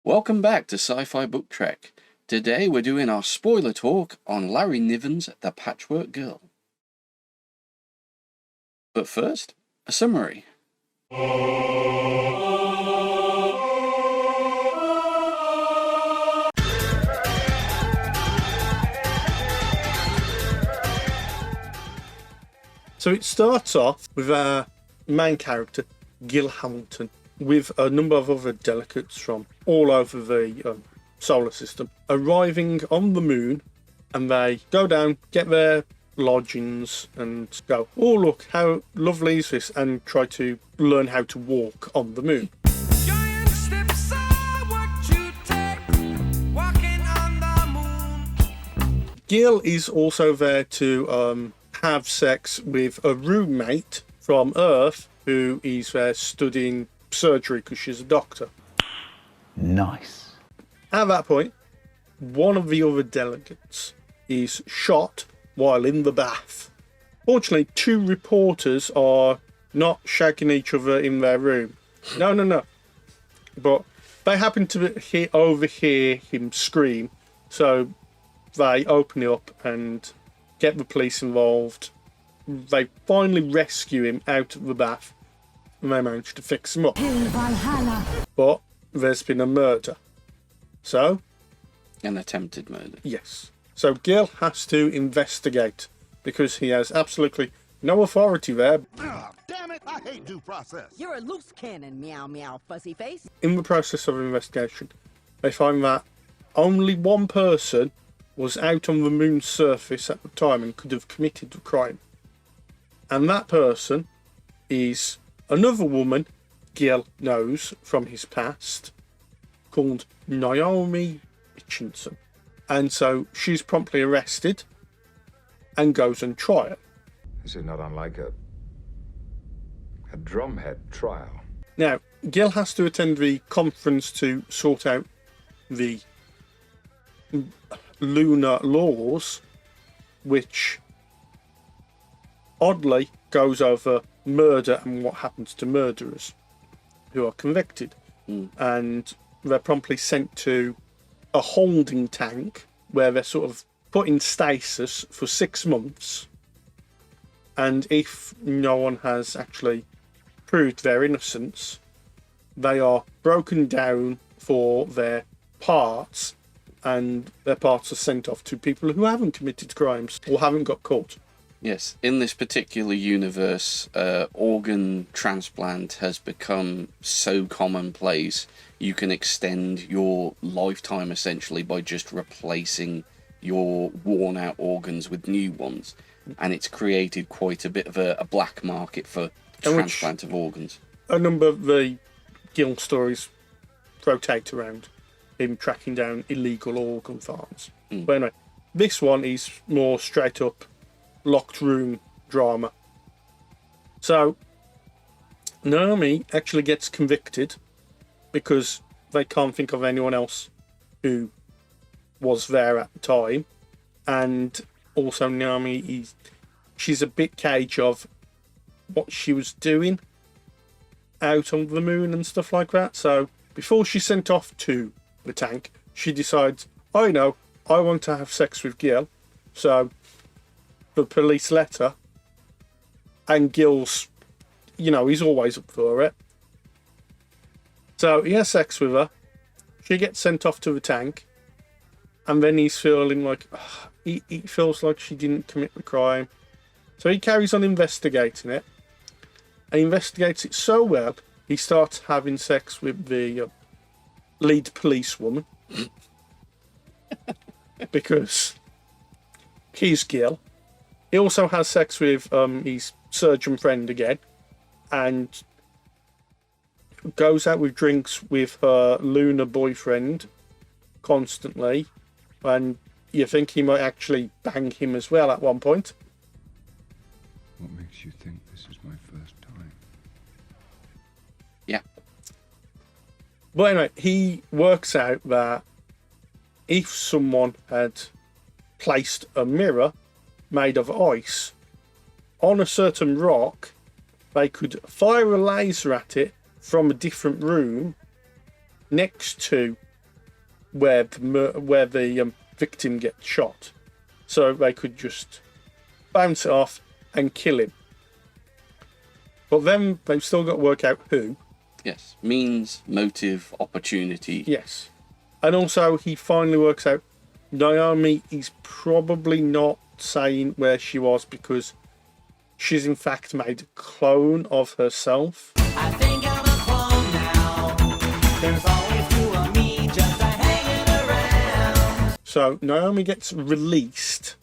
Welcome back to Sci-Fi Book Trek. Today we're doing our spoiler talk on Larry Niven's The Patchwork Girl. But first, a summary. So it starts off with our main character, Gil Hamilton, with a number of other delegates from all over the solar system arriving on the moon, and they go down, get their lodgings and go, oh look, how lovely is this, and try to learn how to walk on the moon. Giant steps are what you take, walking on the moon. Gil is also there to have sex with a roommate from Earth who is there studying surgery because she's a doctor. Nice. At that point, one of the other delegates is shot while in the bath. Fortunately, two reporters are not shagging each other in their room. No. But they happen to overhear him scream, so they open it up and get the police involved. They finally rescue him out of the bath, and they manage to fix him up. But there's been a murder. So? An attempted murder. Yes. So Gil has to investigate because he has absolutely no authority there. Oh, damn it! I hate due process. You're a loose cannon, meow meow, fuzzy face. In the process of investigation, they find that only one person was out on the moon's surface at the time and could have committed the crime. And that person is another woman Gil knows from his past, called Naomi Hutchinson. And so she's promptly arrested and goes on trial. This is not unlike a drumhead trial. Now, Gil has to attend the conference to sort out the lunar laws, which oddly goes over murder and what happens to murderers who are convicted. And they're promptly sent to a holding tank where they're sort of put in stasis for 6 months. And if no one has actually proved their innocence, they are broken down for their parts, and their parts are sent off to people who haven't committed crimes or haven't got caught. Yes, in this particular universe, organ transplant has become so commonplace. You can extend your lifetime essentially by just replacing your worn out organs with new ones. And it's created quite a bit of a black market for transplant of organs. A number of the Gil stories rotate around him tracking down illegal organ farms. But anyway, this one is more straight up locked room drama. So Naomi actually gets convicted because they can't think of anyone else who was there at the time, and also Naomi she's a bit cagey of what she was doing out on the moon and stuff like that. So before she's sent off to the tank, she decides, I want to have sex with Gil. So the police let her, and Gil's, he's always up for it. So he has sex with her. She gets sent off to the tank, and then he's feeling like he feels like she didn't commit the crime. So he carries on investigating it, and investigates it so well he starts having sex with the lead policewoman because he's Gil. He also has sex with his surgeon friend again, and goes out with drinks with her lunar boyfriend constantly, and you think he might actually bang him as well at one point. What makes you think this is my first time? Yeah. But anyway, he works out that if someone had placed a mirror made of ice on a certain rock, they could fire a laser at it from a different room next to where the victim gets shot, so they could just bounce it off and kill him. But then they've still got to work out who. Yes. Means, motive, opportunity. Yes. And also, he finally works out Naomi is probably not saying where she was because she's in fact made a clone of herself. I think I'm a clone now. There's always you and me just hanging around. So Naomi gets released.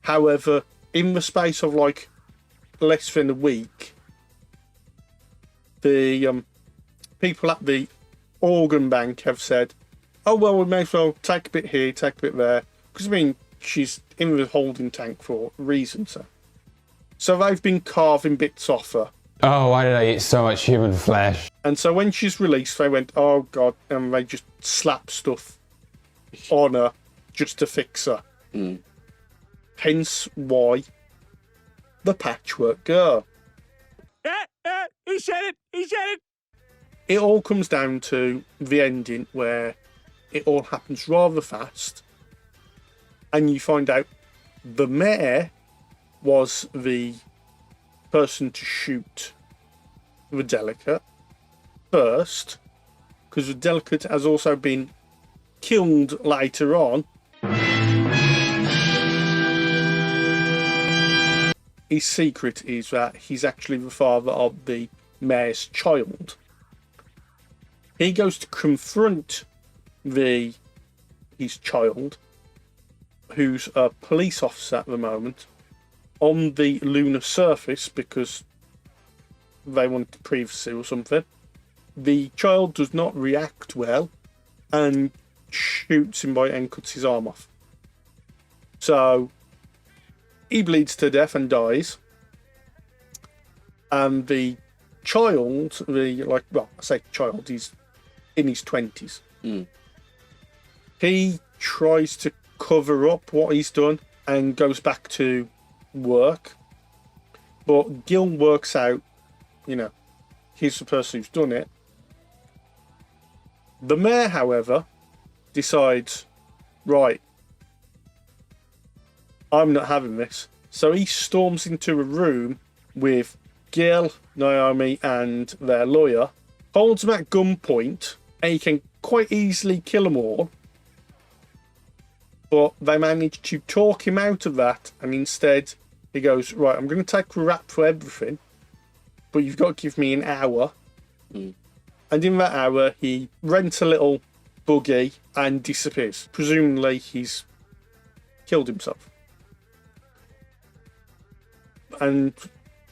However, in the space of like less than a week, the people at the organ bank have said, oh, well, we may as well take a bit here, take a bit there. Because, I mean, she's in the holding tank for a reason, so. So they've been carving bits off her. Oh, why did I eat so much human flesh? And so when she's released, they went, oh, God, and they just slap stuff on her just to fix her. Mm. Hence why the Patchwork Girl. He said it! He said it! It all comes down to the ending where it all happens rather fast, and you find out the mayor was the person to shoot the delegate first, because the delegate has also been killed later on. His secret is that he's actually the father of the mayor's child. He goes to confront his child, who's a police officer at the moment, on the lunar surface because they want privacy or something. The child does not react well and shoots him and cuts his arm off. So he bleeds to death and dies. And the child, I say child, he's in his 20s. Mm. He tries to cover up what he's done and goes back to work. But Gil works out, he's the person who's done it. The mayor, however, decides, right, I'm not having this. So he storms into a room with Gil, Naomi, and their lawyer, holds them at gunpoint, and he can quite easily kill them all. But they manage to talk him out of that, and instead he goes, right, I'm going to take a rap for everything, but you've got to give me an hour. Mm. And in that hour, he rents a little buggy and disappears. Presumably, he's killed himself. And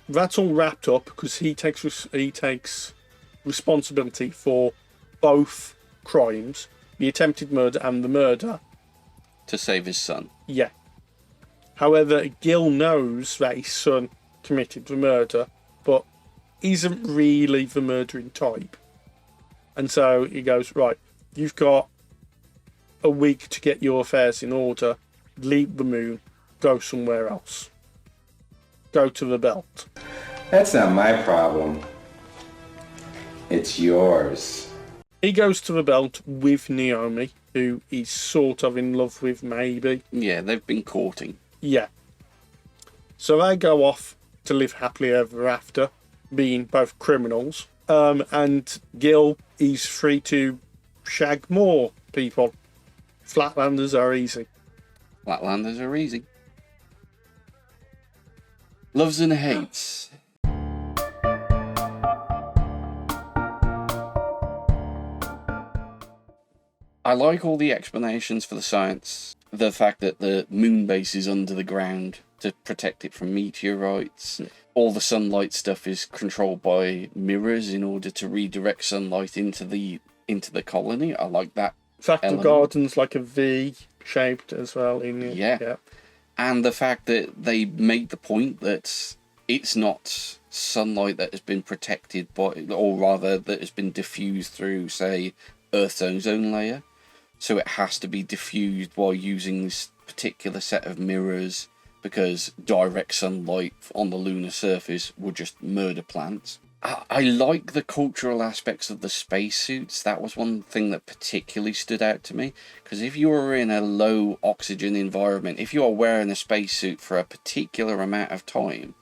that's all wrapped up because he takes responsibility for both crimes, the attempted murder and the murder. To save his son. Yeah. However, Gil knows that his son committed the murder, but isn't really the murdering type. And so he goes, right, you've got a week to get your affairs in order, leave the moon, go somewhere else. Go to the belt. That's not my problem. It's yours. He goes to the belt with Naomi, who he's sort of in love with, maybe. Yeah, they've been courting. Yeah. So they go off to live happily ever after, being both criminals. And Gil is free to shag more people. Flatlanders are easy. Flatlanders are easy. Loves and hates. I like all the explanations for the science. The fact that the moon base is under the ground to protect it from meteorites. All the sunlight stuff is controlled by mirrors in order to redirect sunlight into the colony. I like that. In fact, element. the garden's like a V shaped as well in it. Yeah. And the fact that they make the point that it's not sunlight that has been protected by, or rather that has been diffused through, say, Earth's ozone layer. So it has to be diffused while using this particular set of mirrors, because direct sunlight on the lunar surface would just murder plants. I like the cultural aspects of the spacesuits. That was one thing that particularly stood out to me. Because if you are in a low oxygen environment, if you are wearing a spacesuit for a particular amount of time,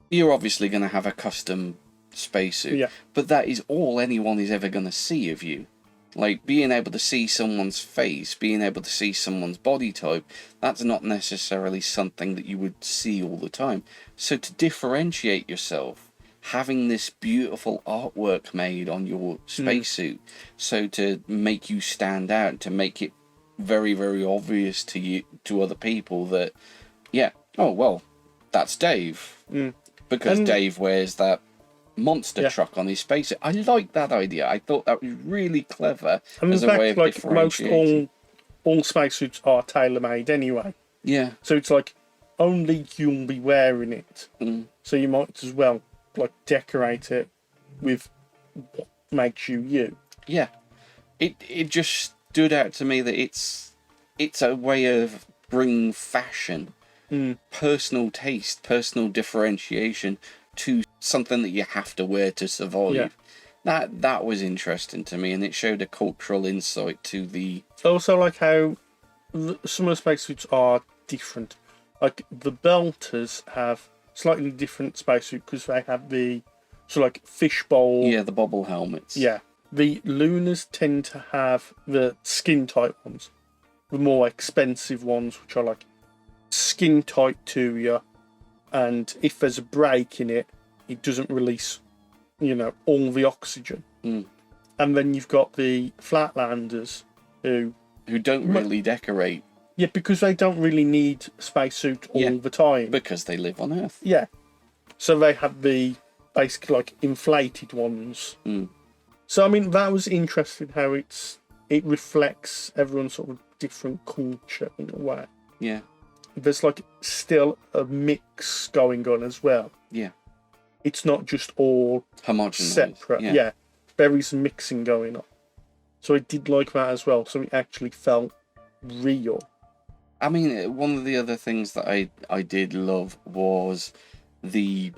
you're obviously going to have a custom spacesuit. Yeah. But that is all anyone is ever going to see of you. Like, being able to see someone's face, being able to see someone's body type, that's not necessarily something that you would see all the time. So to differentiate yourself, having this beautiful artwork made on your spacesuit, so to make you stand out, to make it very, very obvious to you, to other people that, yeah, oh, well, that's Dave. Because Dave wears that monster truck on his spacesuit. I like that idea. I thought that was really clever as a way of differentiating. All spacesuits are tailor-made anyway. Yeah. So it's like, only you'll be wearing it. So you might as well like decorate it with what makes you you. Yeah. It just stood out to me that it's a way of bringing fashion, personal taste, personal differentiation to something that you have to wear to survive. Yeah. That was interesting to me, and it showed a cultural insight to the... Also like how some of the spacesuits are different. Like the Belters have slightly different spacesuit because they have the like fishbowl. Yeah, the bobble helmets. Yeah. The Lunars tend to have the skin tight ones, the more expensive ones, which are like skin tight to you, and if there's a break in it, it doesn't release, all the oxygen. And then you've got the Flatlanders who don't really decorate. Yeah, because they don't really need a spacesuit all the time. Because they live on Earth. Yeah. So they have the basically like inflated ones. So I mean that was interesting how it reflects everyone's sort of different culture in a way. Yeah. There's like still a mix going on as well. Yeah. It's not just all homogenized. Separate. Yeah. There is mixing going on. So I did like that as well. So it actually felt real. I mean, one of the other things that I did love was the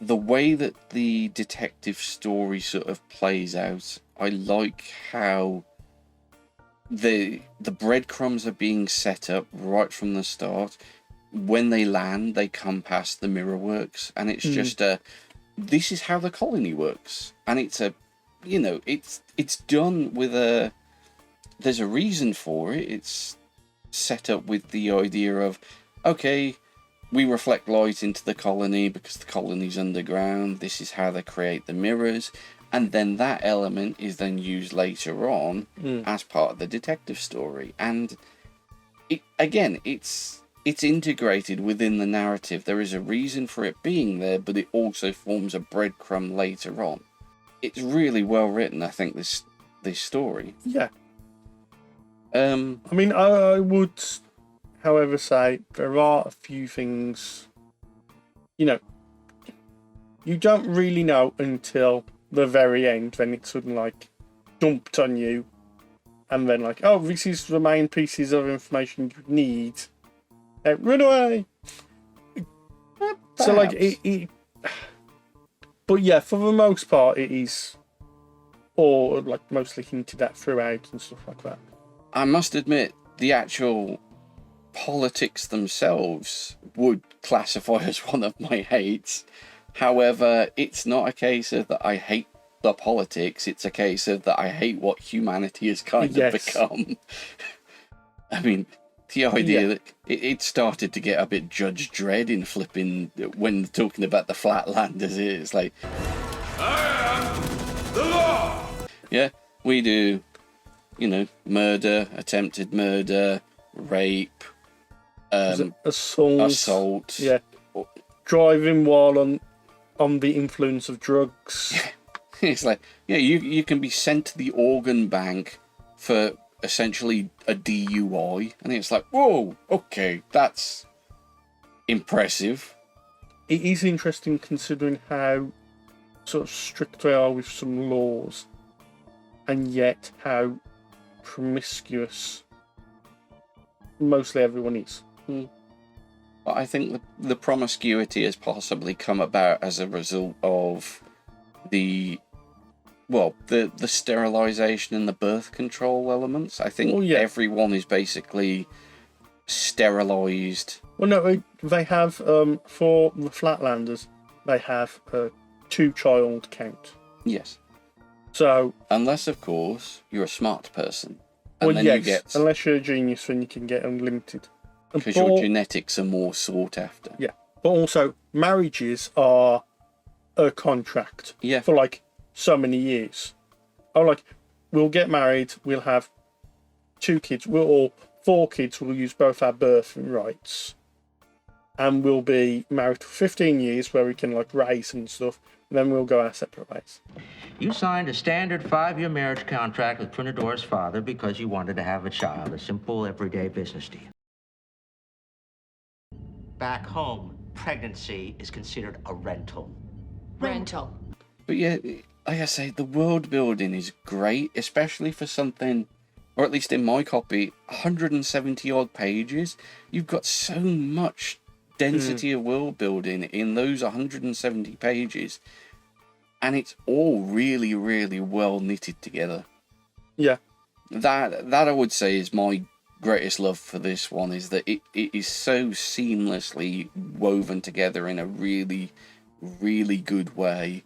way that the detective story sort of plays out. I like how the breadcrumbs are being set up right from the start. When they land, they come past the mirror works, and it's just this is how the colony works, and it's it's done with there's a reason for it. It's set up with the idea of, okay, we reflect light into the colony because the colony's underground. This is how they create the mirrors. And then that element is then used later on as part of the detective story. And it's integrated within the narrative. There is a reason for it being there, but it also forms a breadcrumb later on. It's really well written, I think, this story. Yeah. I mean, I would, however, say there are a few things, you don't really know until the very end when it's suddenly like dumped on you, and then like, oh, this is the main pieces of information you need. Run away. So like it, but yeah, for the most part, it is, or like mostly hinted at throughout and stuff like that. I must admit, the actual politics themselves would classify as one of my hates. However, it's not a case of that I hate the politics, it's a case of that I hate what humanity has kind of become. I mean, the idea that it started to get a bit Judge Dredd in flipping when talking about the Flatlanders. It's like, I am the law! Yeah, we do, murder, attempted murder, rape, assault. Yeah, driving while on the influence of drugs. It's like, you can be sent to the organ bank for essentially a DUI, and it's like, whoa, okay, that's impressive. It is interesting considering how sort of strict they are with some laws, and yet how promiscuous mostly everyone is. But I think the promiscuity has possibly come about as a result of the sterilization and the birth control elements. I think everyone is basically sterilized. Well, no, they have, for the Flatlanders, they have a 2-child count. Yes. So, unless, of course, you're a smart person. And well, yes, unless you're a genius, then you can get unlimited. Because your genetics are more sought after. Yeah. But also, marriages are a contract for, like, so many years. Oh, like, we'll get married, we'll have 2 kids, 4 kids, we'll use both our birthing rights. And we'll be married for 15 years where we can, like, race and stuff. And then we'll go our separate ways. You signed a standard 5-year marriage contract with Trinadore's father because you wanted to have a child. A simple, everyday business deal. Back home, pregnancy is considered a rental. Rental. But yeah, like I say, the world building is great, especially for something, or at least in my copy, 170 odd pages. You've got so much density of world building in those 170 pages, and it's all really, really well knitted together. Yeah. That I would say is my greatest love for this one, is that it is so seamlessly woven together in a really, really good way.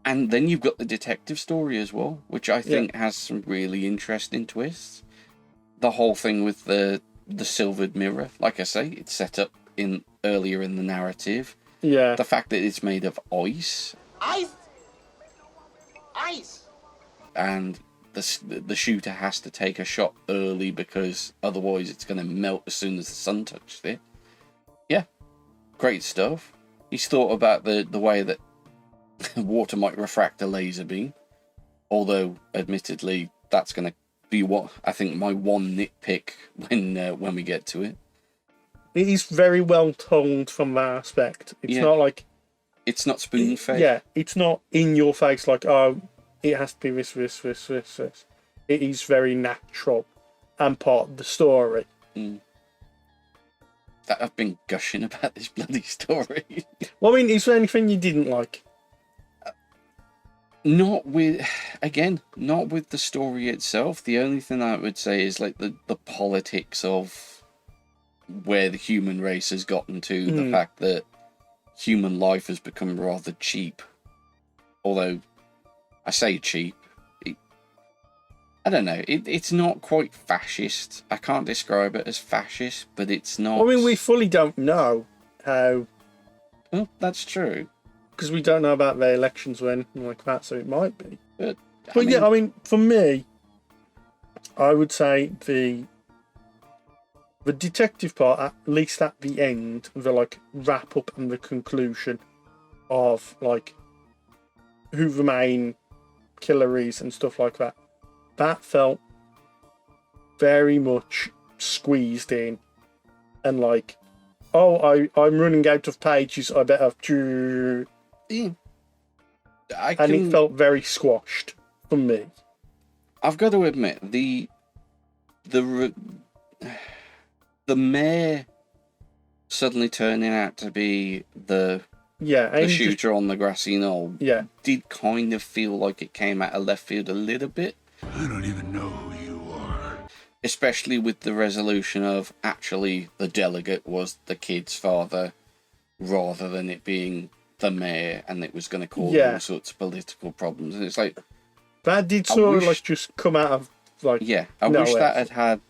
And then you've got the detective story as well, which I think has some really interesting twists. The whole thing with the silvered mirror, like I say, it's set up earlier in the narrative. Yeah. The fact that it's made of ice. Ice! And the shooter has to take a shot early because otherwise it's going to melt as soon as the sun touches it. Yeah. Great stuff. He's thought about the way that water might refract a laser beam. Although, admittedly, that's going to be what I think my one nitpick when we get to it. It is very well told from that aspect. It's not like... It's not spoon-fed. Yeah, it's not in your face like, oh, it has to be this. It is very natural and part of the story. I've been gushing about this bloody story. Well, I mean, is there anything you didn't like? Not with the story itself. The only thing I would say is like the politics of where the human race has gotten to, the fact that human life has become rather cheap. Although, I say cheap, I don't know, it's not quite fascist. I can't describe it as fascist, but it's not... I mean, we fully don't know how... Well, that's true. Because we don't know about their elections or anything like that, so it might be. But I mean, for me, I would say the detective part, at least at the end, the like wrap up and the conclusion of like who the main killer is and stuff like that, that felt very much squeezed in, and like, oh, I'm running out of pages, I better... And it felt very squashed for me. I've got to admit, the mayor suddenly turning out to be the shooter on the grassy knoll did kind of feel like it came out of left field a little bit. I don't even know who you are. Especially with the resolution of actually the delegate was the kid's father rather than it being the mayor, and it was going to cause all sorts of political problems. And it's like... That did sort of like just come out of like... Yeah, I wish that had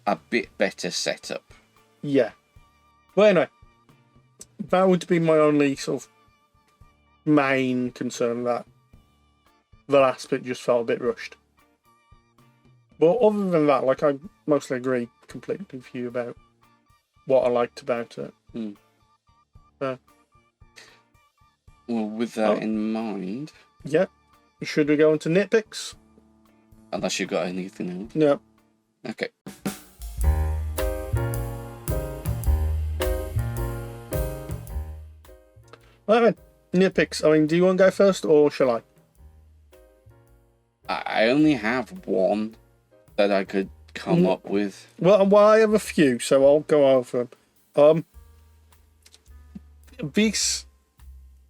a bit better setup. Yeah. Well, anyway, that would be my only sort of main concern, that the last bit just felt a bit rushed. But other than that, like, I mostly agree completely with you about what I liked about it. Well, with that in mind... Yeah. Should we go into nitpicks? Unless you've got anything else. No. Okay. Right then, nitpicks. I mean, do you want to go first, or shall I? I only have one that I could come up with. Well, I have a few, so I'll go over them. This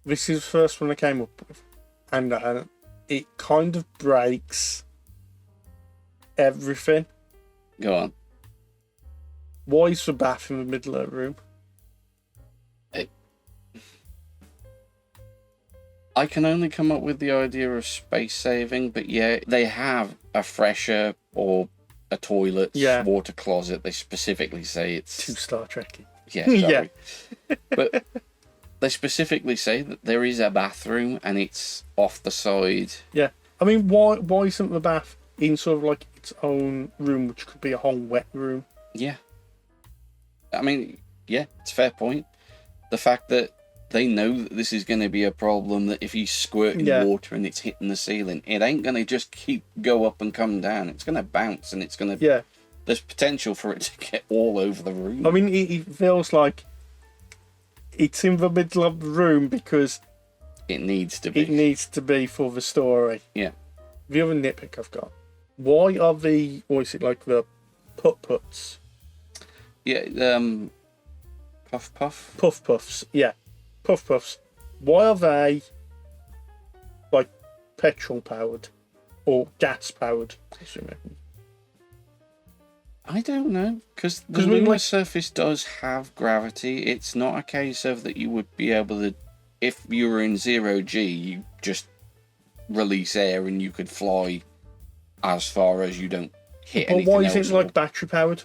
is the first one I came up with, and it kind of breaks everything. Go on. Why is the bath in the middle of the room? I can only come up with the idea of space saving, but yeah, they have a fresher or a toilet, water closet. They specifically say it's Too Star Trek-y. Yeah, sorry. But they specifically say that there is a bathroom and it's off the side. Yeah. I mean, why isn't the bath in sort of like its own room, which could be a whole wet room? Yeah. I mean, yeah, it's a fair point. The fact that they know that this is going to be a problem, that if you squirt in water and it's hitting the ceiling, it ain't going to just go up and come down. It's going to bounce and it's going to... Yeah. There's potential for it to get all over the room. I mean, it feels like it's in the middle of the room because... It needs to be. It needs to be for the story. Yeah. The other nitpick I've got. Why are or is it like the putt-putts? Yeah, puff. Puff-puffs, yeah. Puff-puffs. Why are they like petrol-powered or gas-powered? I don't know, because the lunar surface does have gravity. It's not a case of that you would be able to, if you were in 0G, you just release air and you could fly as far as you don't hit anything else. But why is it like battery-powered?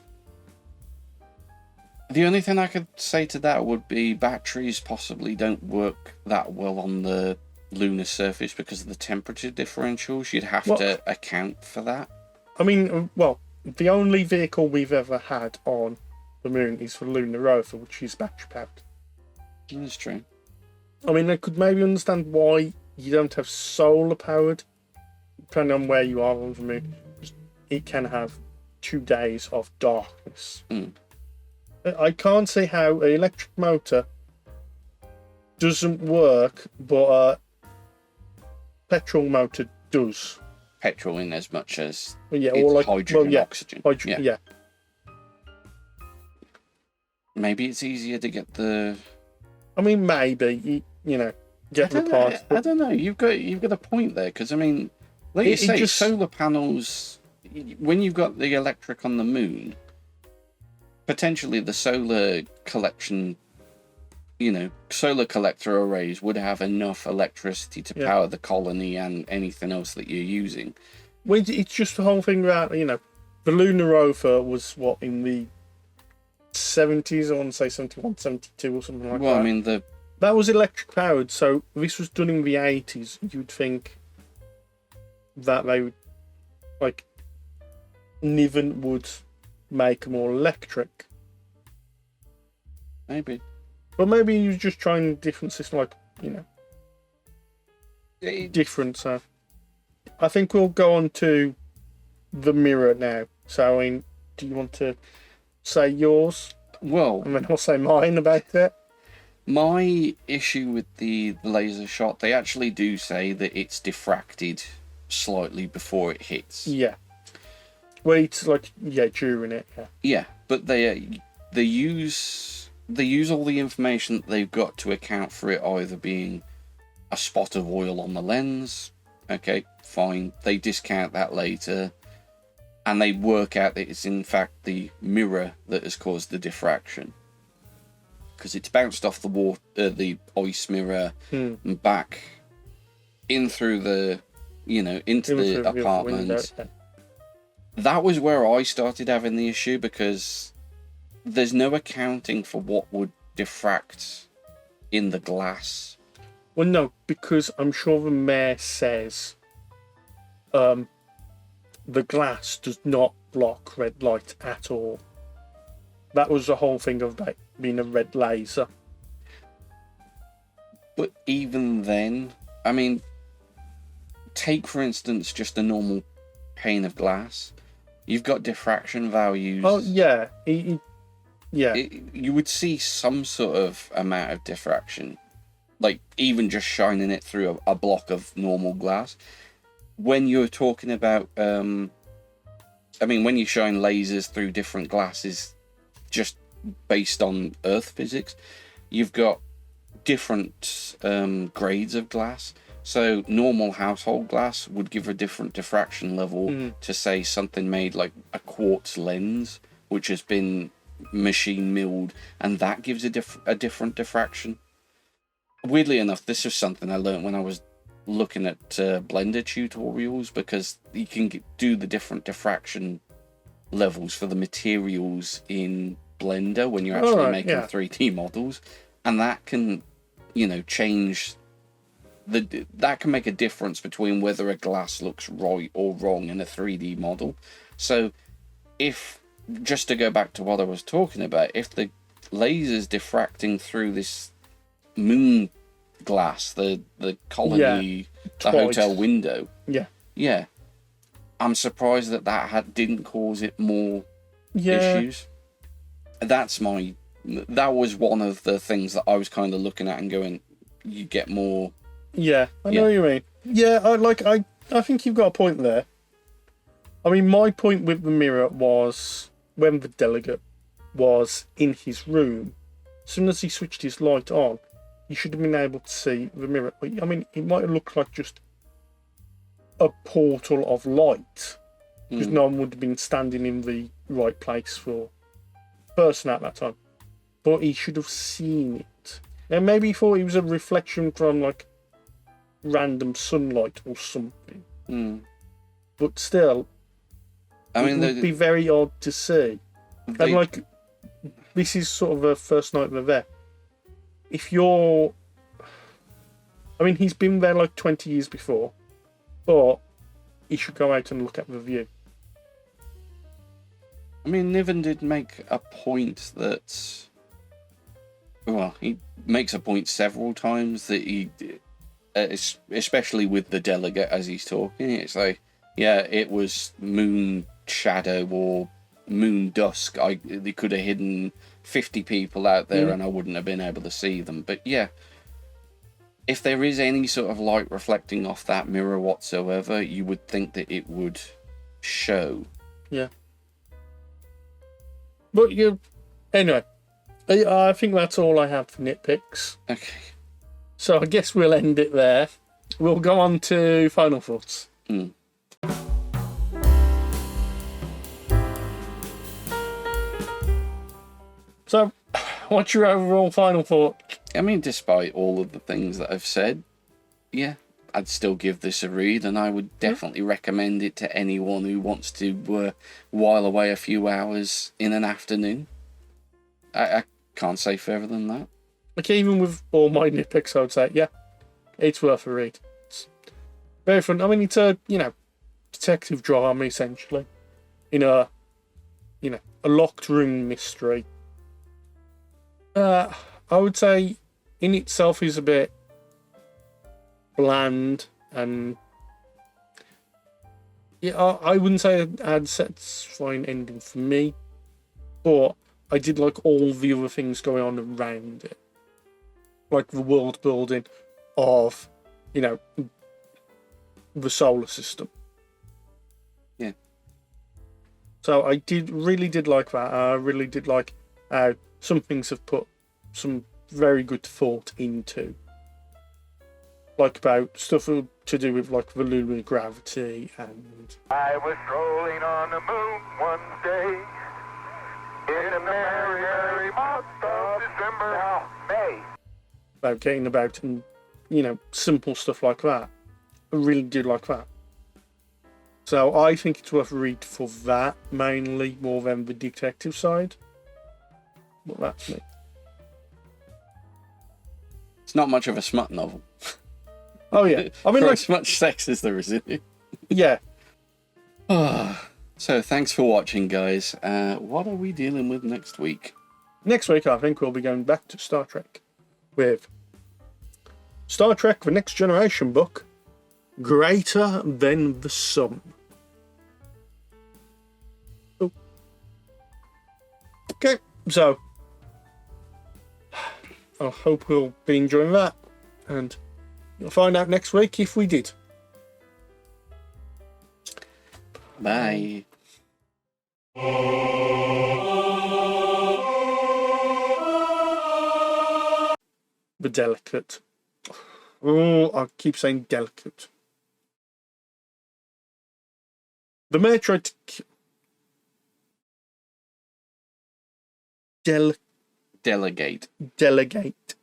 The only thing I could say to that would be batteries possibly don't work that well on the lunar surface because of the temperature differentials. You'd have to account for that. I mean, the only vehicle we've ever had on the moon is the lunar rover, which is battery-powered. That's true. I mean, I could maybe understand why you don't have solar-powered, depending on where you are on the moon. It can have 2 days of darkness. I can't see how an electric motor doesn't work, but a petrol motor does. Petrol in as much as or like hydrogen, oxygen. Yeah. Maybe it's easier to get the... I mean, maybe, get the parts. I don't know. You've got a point there, because, I mean, like you say, solar panels, when you've got the electric on the moon, potentially the solar collection, solar collector arrays would have enough electricity to power the colony and anything else that you're using. Well, it's just the whole thing about, the lunar rover was, in the 70s, I want to say 71, 72 or something like that. Well, I mean, that was electric powered, so this was done in the 80s. You'd think that they would, Niven would make more electric. Maybe. But maybe he was just trying a different system, different. So I think we'll go on to the mirror now. So, I mean, do you want to say yours? Well, and then I'll say mine about it. My issue with the laser shot, they actually do say that it's diffracted slightly before it hits. Yeah. Well, it's during it. Yeah. Yeah, but they use all the information that they've got to account for it either being a spot of oil on the lens. Okay, fine. They discount that later, and they work out that it's in fact the mirror that has caused the diffraction, because it's bounced off the water, the ice mirror, and back in through the, into the apartment. Window, yeah. That was where I started having the issue, because there's no accounting for what would diffract in the glass. Well, no, because I'm sure the mayor says the glass does not block red light at all. That was the whole thing of being a red laser. But even then, I mean, take for instance just a normal pane of glass. You've got diffraction values. Oh, yeah. Yeah. You would see some sort of amount of diffraction, even just shining it through a block of normal glass. When you're talking about, when you shine lasers through different glasses, just based on Earth physics, you've got different grades of glass. So normal household glass would give a different diffraction level to, say, something made like a quartz lens, which has been machine milled, and that gives a different diffraction. Weirdly enough, this is something I learned when I was looking at Blender tutorials, because you can do the different diffraction levels for the materials in Blender when you're actually making 3D models, and that can, you know, change that can make a difference between whether a glass looks right or wrong in a 3D model. So if, just to go back to what I was talking about, if the laser's diffracting through this moon glass, the colony, the hotel window, I'm surprised that didn't cause it more issues. That was one of the things that I was kind of looking at and going, you get more. I know what you mean. I think you've got a point there. I mean, my point with the mirror was when the delegate was in his room, as soon as he switched his light on, you should have been able to see the mirror. I mean, it might have looked like just a portal of light, because no one would have been standing in the right place for the person at that time. But he should have seen it. Now, maybe he thought it was a reflection from, like, random sunlight or something. But still, I mean, it would be very odd to see. And, like, this is sort of a first night they're there. If you're... I mean, he's been there, like, 20 years before, but he should go out and look at the view. I mean, Niven did make a point that... Well, he makes a point several times that he... especially with the delegate as he's talking, it's like, yeah, it was moon shadow or moon dusk. They could have hidden 50 people out there and I wouldn't have been able to see them. But yeah, if there is any sort of light reflecting off that mirror whatsoever, you would think that it would show. Yeah. But anyway, I think that's all I have for nitpicks. Okay. So I guess we'll end it there. We'll go on to final thoughts. So, what's your overall final thought? I mean, despite all of the things that I've said, yeah, I'd still give this a read, and I would definitely recommend it to anyone who wants to while away a few hours in an afternoon. I can't say further than that. Like, even with all my nitpicks, I would say, yeah, it's worth a read. It's very fun. I mean, it's a, detective drama, essentially, in a locked room mystery. I would say in itself is a bit bland, and I wouldn't say it had a satisfying ending for me, but I did like all the other things going on around it, like the world building of the solar system. Yeah. So I really did like that. I really did like how some things have put some very good thought into, like about stuff to do with like the lunar gravity and. I was strolling on the moon one day in a merry, merry month of December. Now, May. About getting about and simple stuff like that. I really did like that. So I think it's worth a read for that mainly, more than the detective side. But that's me. It's not much of a smut novel. Oh yeah, I mean, for like, as much sex as there is in it. Yeah. So thanks for watching, guys. What are we dealing with next week? Next week, I think we'll be going back to Star Trek with Star Trek: The Next Generation book, Greater Than the Sun. Oh. Okay, so I hope we'll be enjoying that, and you'll find out next week if we did. Bye. the delicate. Oh, I keep saying delicate. The mayor tried to Delegate. delegate.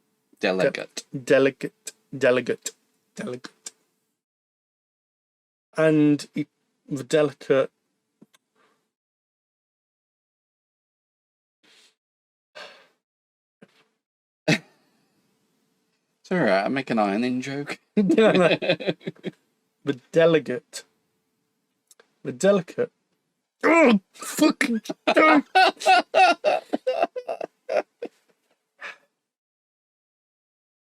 Delegate. And the delicate. It's alright, I make an ironing joke. The delegate. The delicate. Oh, fucking.